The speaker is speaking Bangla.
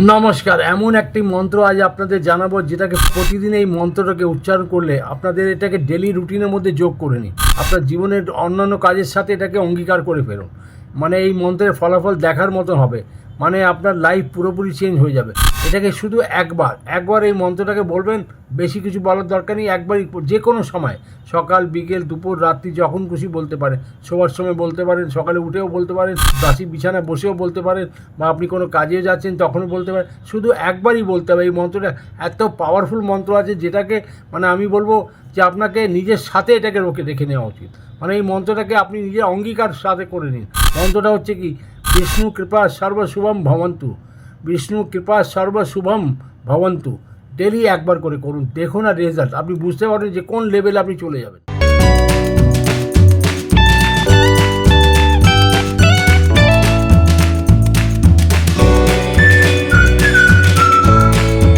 নমস্কার। এমন একটি মন্ত্র আজ আপনাদের জানাবো, যেটাকে প্রতিদিন এই মন্ত্রটাকে উচ্চারণ করলে আপনাদের এটাকে ডেলি রুটিনের মধ্যে যোগ করে নিন। আপনার জীবনের অন্যান্য কাজের সাথে এটাকে অঙ্গীকার করে ফেলুন। মানে এই মন্ত্রের ফলাফল দেখার মতো হবে। মানে আপনার লাইফ পুরোপুরি চেঞ্জ হয়ে যাবে। এটাকে শুধু একবার এই মন্ত্রটাকে বলবেন। বেশি কিছু বলার দরকার নেই। একবারই, যে কোনো সময়, সকাল, বিকেল, দুপুর, রাত্রি, যখন খুশি বলতে পারেন। শোবার সময় বলতে পারেন, সকালে উঠেও বলতে পারেন, বাসি বিছানায় বসেও বলতে পারেন, বা আপনি কোনো কাজে যাচ্ছেন তখনও বলতে পারেন। শুধু একবারই বলতে হবে। এই মন্ত্রটা এত পাওয়ারফুল মন্ত্র আছে, যেটাকে মানে আমি বলবো যে আপনাকে নিজের সাথে এটাকে রেখে নেওয়া উচিত। মানে এই মন্ত্রটাকে আপনি নিজের অঙ্গীকার সাথে করে নিন। মন্ত্রটা হচ্ছে কি, বিষ্ণু কৃপা সর্বশুভম ভবন্তু, বিষ্ণু কৃপা সর্বশুভম ভবন্তু। ডেলি একবার করে করুন, দেখুন আর রেজাল্ট আপনি বুঝতে পারবেন যে কোন লেভেলে আপনি চলে যাবেন।